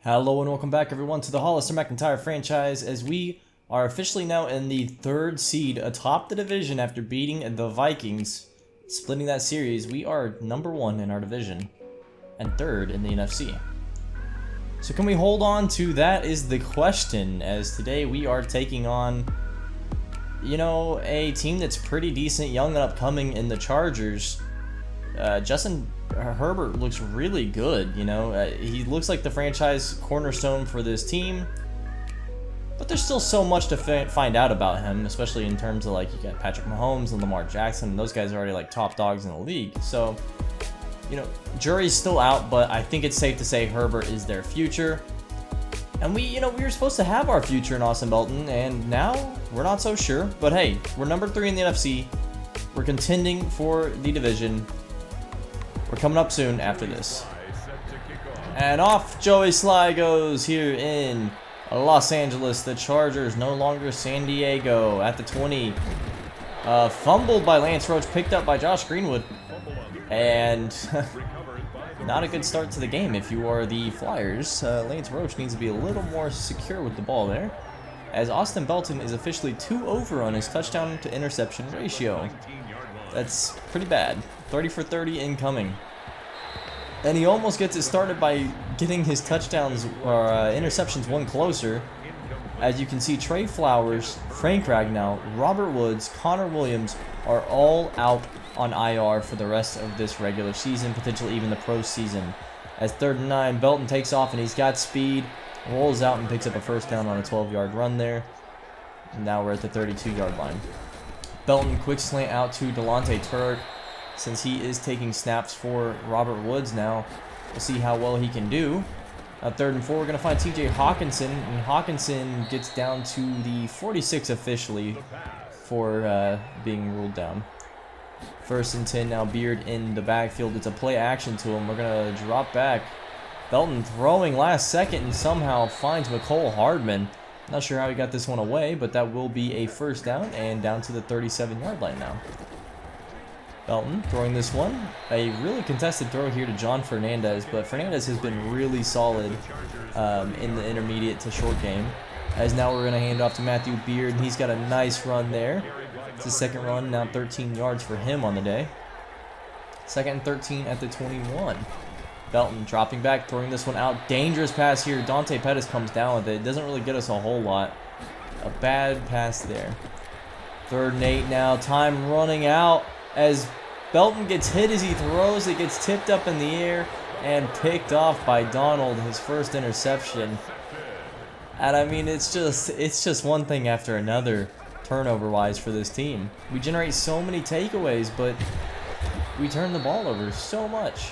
Hello and welcome back everyone to the Hollister MacIntyre franchise, as we are officially now in the 3rd seed atop the division after beating the Vikings. Splitting that series, we are number 1 in our division and 3rd in the NFC. So can we hold on to that is the question, as today we are taking on, a team that's pretty decent, young and upcoming in the Chargers. Justin Herbert looks really good, he looks like the franchise cornerstone for this team, but there's still so much to find out about him, especially in terms of, you got Patrick Mahomes and Lamar Jackson, and those guys are already top dogs in the league. So, jury's still out, but I think it's safe to say Herbert is their future. And we were supposed to have our future in Austin Belton, and now we're not so sure. But hey, we're number 3 in the NFC. We're contending for the division. We're coming up soon after this. And off Joey Sly goes here in Los Angeles. The Chargers no longer San Diego at the 20. Fumbled by Lance Roach, picked up by Josh Greenwood. And not a good start to the game if you are the Flyers. Lance Roach needs to be a little more secure with the ball there, as Austin Belton is officially 2 over on his touchdown to interception ratio. That's pretty bad. 30 for 30 incoming. And he almost gets it started by getting his touchdowns or interceptions one closer. As you can see, Trey Flowers, Frank Ragnow, Robert Woods, Connor Williams are all out on IR for the rest of this regular season, potentially even the postseason. As 3rd and 9, Belton takes off and he's got speed, rolls out and picks up a first down on a 12-yard run there. And now we're at the 32-yard line. Belton quick slant out to Delonte Turk, since he is taking snaps for Robert Woods now. We'll see how well he can do. 3rd and 4, we're going to find TJ Hawkinson, and Hawkinson gets down to the 46 officially for being ruled down. 1st and 10 now, Beard in the backfield. It's a play action to him. We're going to drop back. Belton throwing last second and somehow finds McCole Hardman. Not sure how he got this one away, but that will be a first down and down to the 37-yard line now. Belton throwing this one. A really contested throw here to John Fernandez, but Fernandez has been really solid in the intermediate to short game. As now we're going to hand off to Matthew Beard, and he's got a nice run there. It's his 2nd run, now 13 yards for him on the day. 2nd and 13 at the 21. Belton dropping back, throwing this one out. Dangerous pass here. Dante Pettis comes down with it. It doesn't really get us a whole lot. A bad pass there. 3rd and 8 now. Time running out as Belton gets hit as he throws. It gets tipped up in the air and picked off by Donald, his first interception. And I mean, it's just one thing after another turnover-wise for this team. We generate so many takeaways, but we turn the ball over so much.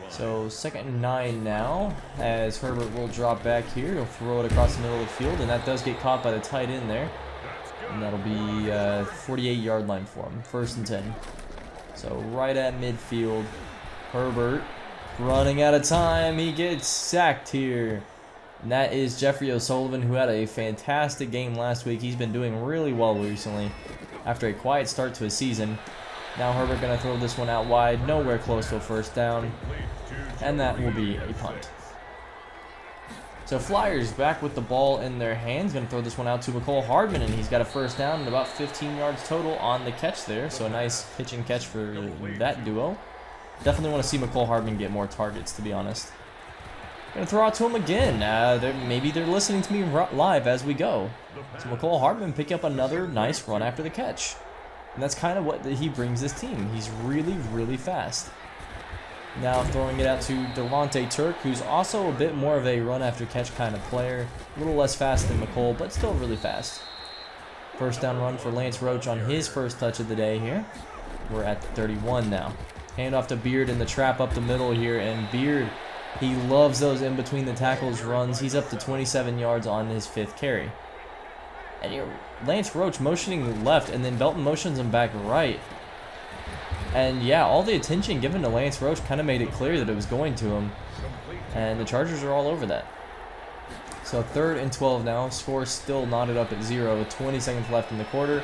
So 2nd and 9 now, as Herbert will drop back here. He'll throw it across the middle of the field, and that does get caught by the tight end there. And that'll be 48-yard line for him. 1st and 10. So right at midfield. Herbert running out of time. He gets sacked here. And that is Jeffrey O'Sullivan, who had a fantastic game last week. He's been doing really well recently after a quiet start to his season. Now Herbert going to throw this one out wide, nowhere close to a first down, and that will be a punt. So Flyers back with the ball in their hands, going to throw this one out to McCole Hardman, and he's got a first down and about 15 yards total on the catch there. So a nice pitch and catch for that duo. Definitely want to see McCole Hardman get more targets, to be honest. Going to throw out to him again. Maybe they're listening to me live as we go. So McCole Hardman picking up another nice run after the catch. And that's kind of what he brings this team. He's really, really fast. Now throwing it out to Delonte Turk, who's also a bit more of a run-after-catch kind of player. A little less fast than McCole, but still really fast. First down run for Lance Roach on his first touch of the day here. We're at 31 now. Hand off to Beard in the trap up the middle here, and Beard, he loves those in-between-the-tackles runs. He's up to 27 yards on his 5th carry. And here, Lance Roach motioning left, and then Belton motions him back right. And yeah, all the attention given to Lance Roach kind of made it clear that it was going to him. And the Chargers are all over that. So 3rd and 12 now. Score still knotted up at 0 with 20 seconds left in the quarter.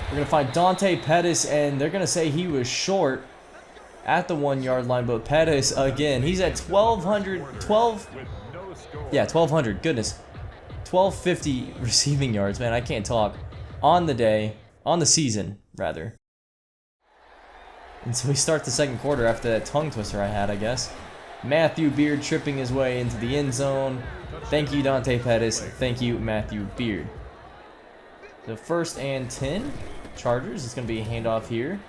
We're going to find Dante Pettis, and they're going to say he was short. at the 1 yard line, but Pettis again, he's at 1200, yeah, 1200, goodness. 1250 receiving yards, man, I can't talk. On the day, on the season, rather. And so we start the second quarter after that tongue twister I had, I guess. Matthew Beard tripping his way into the end zone. Thank you, Dante Pettis. Thank you, Matthew Beard. The 1st and 10, Chargers. It's going to be a handoff here.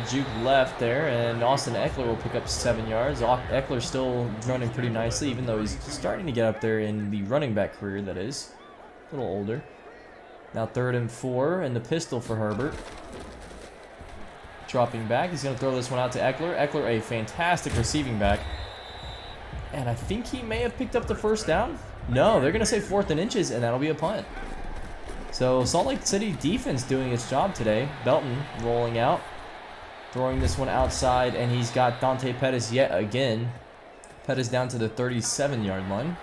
Juke left there, and Austin Eckler will pick up 7 yards. Eckler's still running pretty nicely, even though he's starting to get up there in the running back career, that is. A little older. Now 3rd and 4, and the pistol for Herbert. Dropping back, he's going to throw this one out to Eckler. Eckler, a fantastic receiving back. And I think he may have picked up the 1st down. No, they're going to say 4th and inches, and that'll be a punt. So Salt Lake City defense doing its job today. Belton rolling out. Throwing this one outside, and he's got Dante Pettis yet again. Pettis down to the 37-yard line.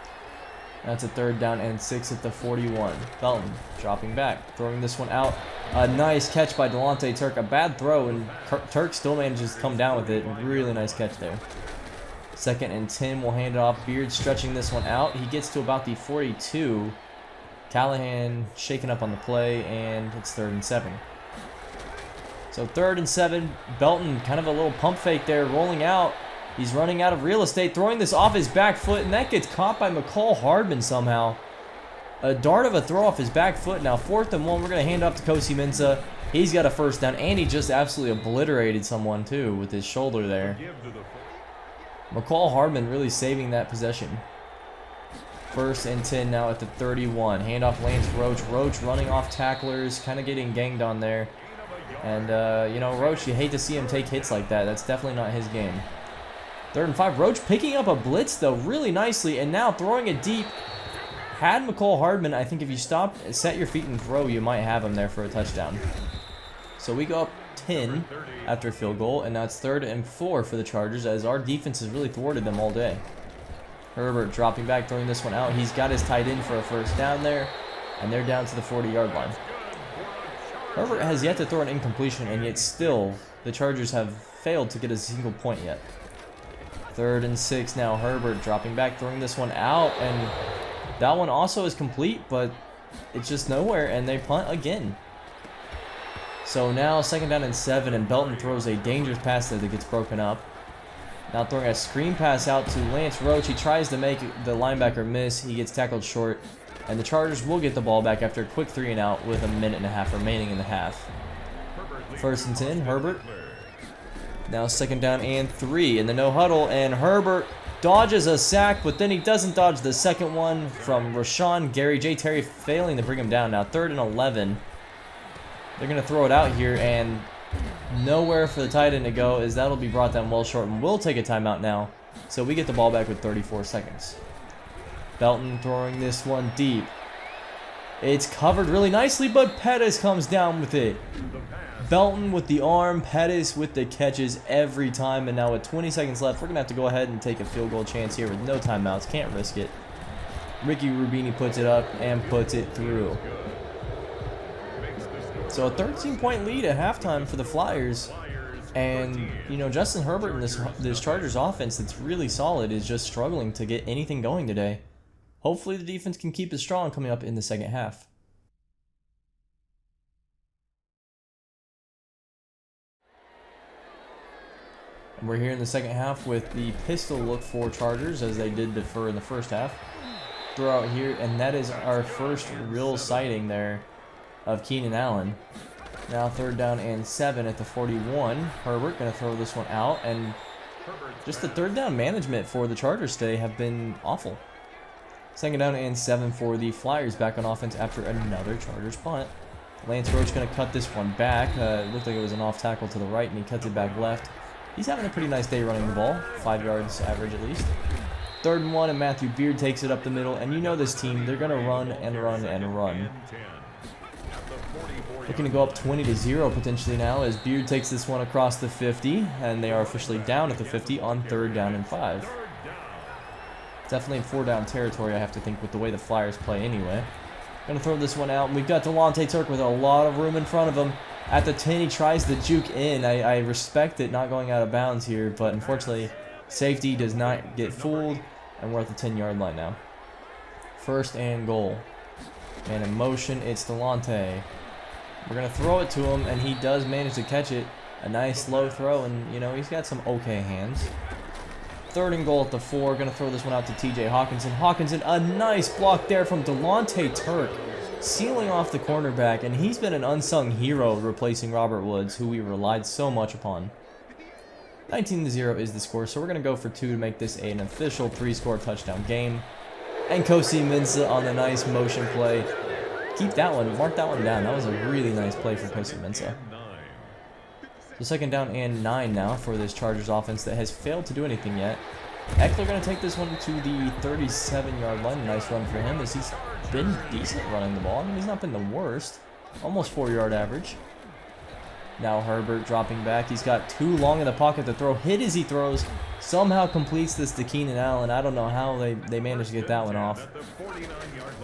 That's a 3rd down and 6 at the 41. Belton dropping back, throwing this one out. A nice catch by Delonte Turk. A bad throw, and Turk still manages to come down with it. Really nice catch there. 2nd and 10, we'll hand it off. Beard stretching this one out. He gets to about the 42. Callahan shaking up on the play, and it's 3rd and 7. So 3rd and 7, Belton kind of a little pump fake there, rolling out. He's running out of real estate, throwing this off his back foot, and that gets caught by McCall Hardman somehow. A dart of a throw off his back foot. Now 4th and 1, we're going to hand off to Kosi Mensah. He's got a 1st down, and he just absolutely obliterated someone too with his shoulder there. McCall Hardman really saving that possession. 1st and 10 now at the 31. Handoff Lance Roach. Roach running off tacklers, kind of getting ganged on there. And, you know, Roach, you hate to see him take hits like that. That's definitely not his game. 3rd and 5. Roach picking up a blitz, though, really nicely. And now throwing it deep. Had McCall Hardman, I think if you stop, set your feet and throw, you might have him there for a touchdown. So we go up 10 after a field goal. And now it's 3rd and 4 for the Chargers, as our defense has really thwarted them all day. Herbert dropping back, throwing this one out. He's got his tight end for a 1st down there. And they're down to the 40-yard line. Herbert has yet to throw an incompletion, and yet still, the Chargers have failed to get a single point yet. 3rd and 6 now. Herbert dropping back, throwing this one out, and that one also is complete, but it's just nowhere, and they punt again. So now 2nd down and 7, and Belton throws a dangerous pass that gets broken up. Now throwing a screen pass out to Lance Roach. He tries to make the linebacker miss. He gets tackled short. And the Chargers will get the ball back after a quick 3 and out with a minute and a half remaining in the half. 1st and 10, Herbert. Now 2nd down and 3 in the no huddle. And Herbert dodges a sack, but then he doesn't dodge the second one from Rashawn Gary. J. Terry failing to bring him down. Now 3rd and 11. They're going to throw it out here, and nowhere for the tight end to go, as that'll be brought down well short, and we'll take a timeout now. So we get the ball back with 34 seconds. Belton throwing this one deep. It's covered really nicely, but Pettis comes down with it. Belton with the arm, Pettis with the catches every time, and now with 20 seconds left, we're going to have to go ahead and take a field goal chance here with no timeouts. Can't risk it. Ricky Rubini puts it up and puts it through. So a 13-point lead at halftime for the Flyers. And, you know, Justin Herbert in this Chargers offense that's really solid is just struggling to get anything going today. Hopefully the defense can keep it strong coming up in the second half. And we're here in the second half with the pistol look for Chargers, as they did defer in the first half. Throw out here, and that is our first real sighting there of Keenan Allen. Now 3rd down and 7 at the 41. Herbert going to throw this one out, and just the 3rd down management for the Chargers today have been awful. 2nd down and 7 for the Flyers, back on offense after another Chargers punt. Lance Roach going to cut this one back. It looked like it was an off tackle to the right, and he cuts it back left. He's having a pretty nice day running the ball, 5 yards average at least. 3rd and 1, and Matthew Beard takes it up the middle, and you know this team, they're going to run and run and run. Looking to go up 20-0 potentially now, as Beard takes this one across the 50, and they are officially down at the 50 on 3rd down and 5. Definitely in 4-down territory, I have to think, with the way the Flyers play anyway. Gonna throw this one out, and we've got Delonte Turk with a lot of room in front of him. At the 10, he tries to juke in. I respect it not going out of bounds here, but unfortunately, safety does not get fooled, and we're at the 10-yard line now. First and goal. And in motion, it's Delonte. We're going to throw it to him, and he does manage to catch it. A nice low throw, and, you know, he's got some okay hands. Third and goal at the 4. Going to throw this one out to TJ Hawkinson. Hawkinson, a nice block there from Delonte Turk, sealing off the cornerback, and he's been an unsung hero replacing Robert Woods, who we relied so much upon. 19-0 is the score, so we're going to go for 2 to make this an official 3-score touchdown game. And Kosi Mensah on the nice motion play. Keep that one, mark that one down. That was a really nice play for Kosi Mensah. So second down and 9 now for this Chargers offense that has failed to do anything yet. Eckler going to take this one to the 37-yard line. Nice run for him as he's been decent running the ball. I mean, he's not been the worst. Almost 4-yard average. Now Herbert dropping back. He's got too long in the pocket to throw. Hit as he throws. Somehow completes this to Keenan Allen. I don't know how they managed to get that one off.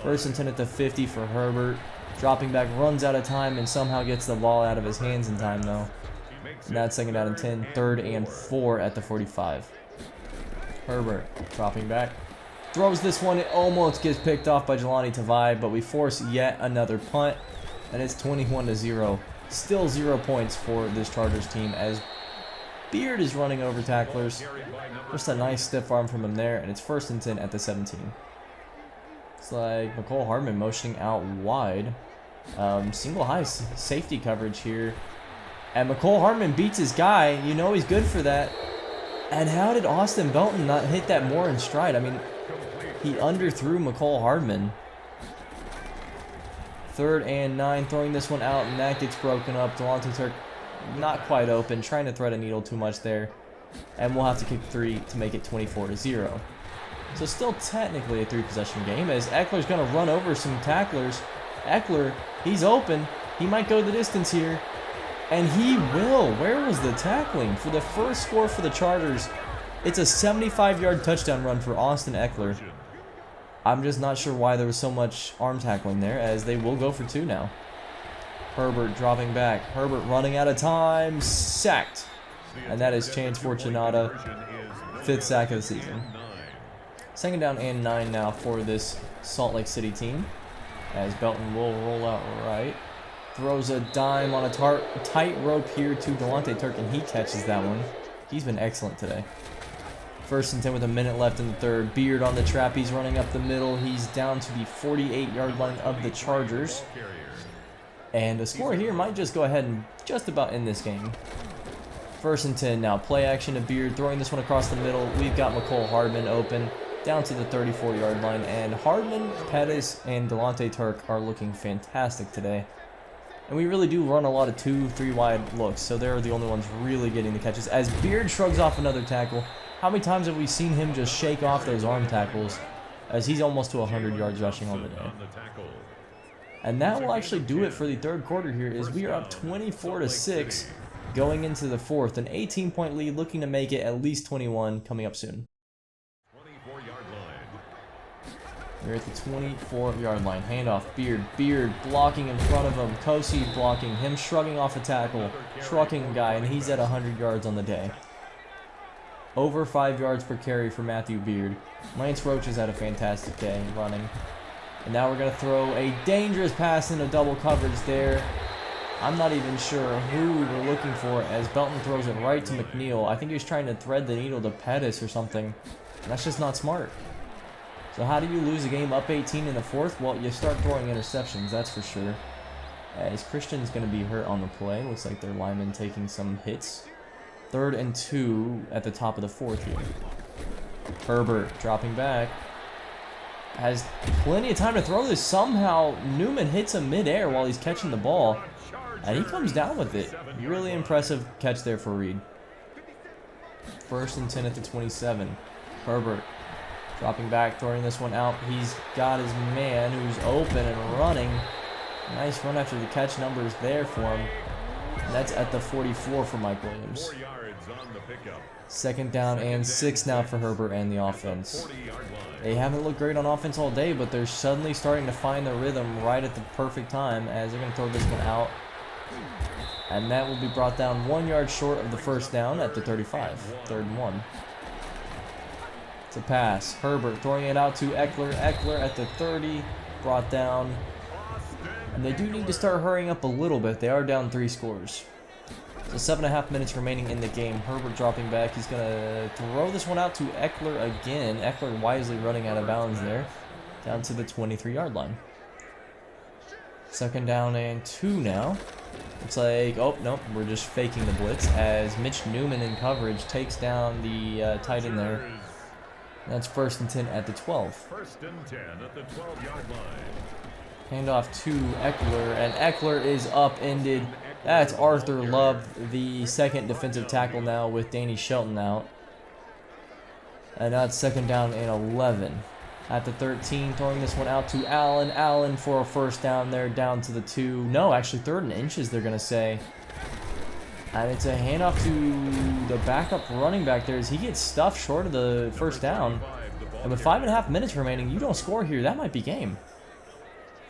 First and 10 at the 50 for Herbert. Dropping back, runs out of time, and somehow gets the ball out of his hands in time, though. And that's second down and 10. Third and 4 at the 45. Herbert dropping back. Throws this one. It almost gets picked off by Jelani Tavai, but we force yet another punt. And it's 21-0. Still 0 points for this Chargers team as Beard is running over tacklers. Just a nice stiff arm from him there, and it's first and 10 at the 17. It's like McCole Hardman motioning out wide. Single high safety coverage here. And McCole Hardman beats his guy. You know he's good for that. And how did Austin Belton not hit that more in stride? I mean, he underthrew McCole Hardman. Third and 9, throwing this one out, and that gets broken up. Delonte Turk not quite open, trying to thread a needle too much there. And we'll have to kick 3 to make it 24-0. So still technically a 3-possession game as Eckler's going to run over some tacklers. Eckler, he's open. He might go the distance here. And he will. Where was the tackling? For the first score for the Chargers, it's a 75-yard touchdown run for Austin Eckler. I'm just not sure why there was so much arm tackling there, as they will go for 2 now. Herbert dropping back. Herbert running out of time. Sacked. And that is Chance Fortunata. 5th sack of the season. Second down and 9 now for this Salt Lake City team. As Belton will roll out right. Throws a dime on a tight rope here to Delonte Turk, and he catches that one. He's been excellent today. First and 10 with a minute left in the third. Beard on the trap. He's running up the middle. He's down to the 48-yard line of the Chargers. And a score here might just go ahead and just about end this game. First and 10 now. Play action to Beard. Throwing this one across the middle. We've got McCole Hardman open. Down to the 34-yard line. And Hardman, Pettis, and Delonte Turk are looking fantastic today. And we really do run a lot of 2-3 wide looks. So they're the only ones really getting the catches. As Beard shrugs off another tackle. How many times have we seen him just shake off those arm tackles? As he's almost to 100 yards rushing on the day. And that will actually do it for the third quarter here, as we are up 24-6 going into the fourth. An 18-point lead, looking to make it at least 21 coming up soon. We're at the 24-yard line. Handoff, Beard. Beard blocking in front of him. Kosi blocking. Him shrugging off a tackle. Trucking guy, and he's at 100 yards on the day. Over 5 yards per carry for Matthew Beard. Lance Roach has had a fantastic day running. And now we're going to throw a dangerous pass into double coverage there. I'm not even sure who we were looking for, as Belton throws it right to McNeil. I think he was trying to thread the needle to Pettis or something. And that's just not smart. So how do you lose a game up 18 in the fourth? Well, you start throwing interceptions, that's for sure. As Christian's going to be hurt on the play. Looks like their lineman taking some hits. 3rd and 2 at the top of the fourth here. Herbert dropping back. Has plenty of time to throw this. Somehow Newman hits him midair while he's catching the ball. And he comes down with it. Really impressive catch there for Reed. 1st and 10 at the 27. Herbert dropping back, throwing this one out. He's got his man who's open and running. Nice run after the catch numbers there for him. And that's at the 44 for Mike Williams. 2nd down and 6 now for Herbert and the offense. They haven't looked great on offense all day, but they're suddenly starting to find their rhythm right at the perfect time, as they're going to throw this one out. And that will be brought down 1 yard short of the first down at the 35. 3rd and 1. It's a pass. Herbert throwing it out to Eckler. Eckler at the 30. Brought down. And they do need to start hurrying up a little bit. They are down 3 scores. So 7.5 minutes remaining in the game. Herbert dropping back. He's going to throw this one out to Eckler again. Eckler wisely running out of bounds there. Down to the 23-yard line. 2nd down and 2 now. It's like, oh, nope, we're just faking the blitz as Mitch Newman in coverage takes down the tight end there. That's 1st and 10 at the 12. 1st and 10 at the 12-yard line. Handoff to Eckler, and Eckler is upended. That's Arthur Love, the 2nd defensive tackle now with Danny Shelton out. And now it's 2nd down and 11. At the 13, throwing this one out to Allen. Allen for a 1st down there, down to the 2. No, actually 3rd and inches, they're going to say. And it's a handoff to the backup running back there as he gets stuffed short of the 1st down. And with 5.5 minutes remaining, you don't score here, that might be game.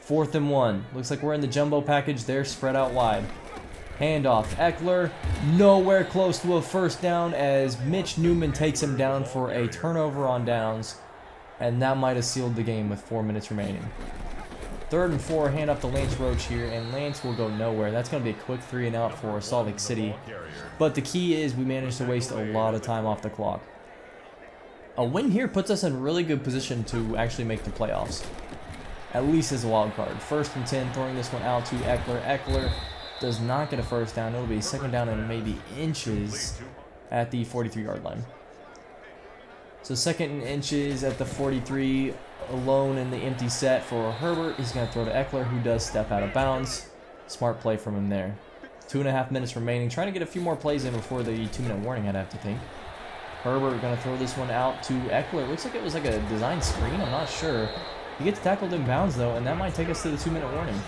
4th and 1. Looks like we're in the jumbo package there, spread out wide. Handoff. Eckler, nowhere close to a 1st down as Mitch Newman takes him down for a turnover on downs. And that might have sealed the game with 4 minutes remaining. 3rd and 4, hand up to Lance Roach here, and Lance will go nowhere. That's going to be a quick 3 and out for Salt Lake City. But the key is we managed to waste a lot of time off the clock. A win here puts us in really good position to actually make the playoffs. At least as a wild card. 1st and 10, throwing this one out to Eckler. Eckler does not get a 1st down. It'll be 2nd down and maybe inches at the 43-yard line. So 2nd and inches at the 43, alone in the empty set for Herbert. He's going to throw to Eckler, who does step out of bounds. Smart play from him there. 2.5 minutes remaining. Trying to get a few more plays in before the 2-minute warning, I'd have to think. Herbert going to throw this one out to Eckler. Looks like it was like a design screen. I'm not sure. He gets tackled in bounds, though, and that might take us to the 2-minute warning.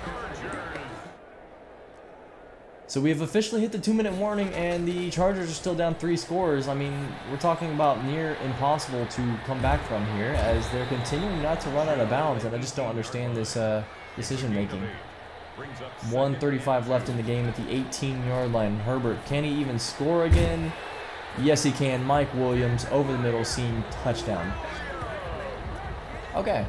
So we have officially hit the 2-minute warning, and the Chargers are still down 3 scores. I mean, we're talking about near impossible to come back from here, as they're continuing not to run out of bounds, and I just don't understand this decision-making. 1:35 left in the game at the 18-yard line. Herbert, can he even score again? Yes, he can. Mike Williams, over the middle, seam, touchdown. Okay.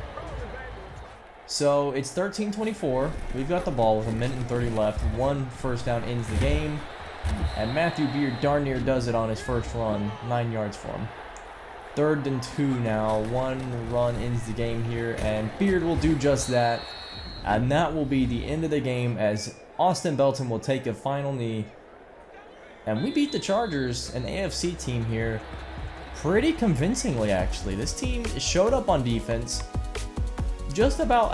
So it's 13-24. We've got the ball with 1:30 left. 1 1st down ends the game. And Matthew Beard darn near does it on his first run. 9 yards for him. 3rd and 2 now. 1 run ends the game here. And Beard will do just that. And that will be the end of the game as Austin Belton will take a final knee. And we beat the Chargers, an AFC team here, pretty convincingly actually. This team showed up on defense. Just about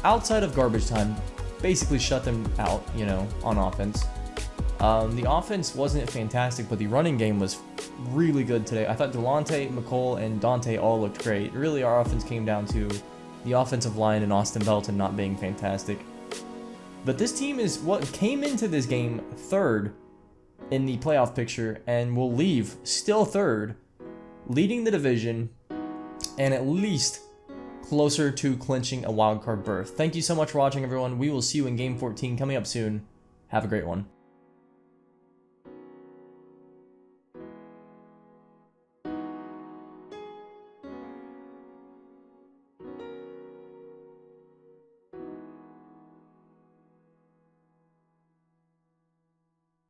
outside of garbage time, basically shut them out, you know, on offense. The offense wasn't fantastic, but the running game was really good today. I thought Delonte, McCole, and Dante all looked great. Really, our offense came down to the offensive line and Austin Belton not being fantastic. But this team is what came into this game 3rd in the playoff picture and will leave still 3rd, leading the division, and at least closer to clinching a wildcard berth. Thank you so much for watching, everyone. We will see you in Game 14 coming up soon. Have a great one.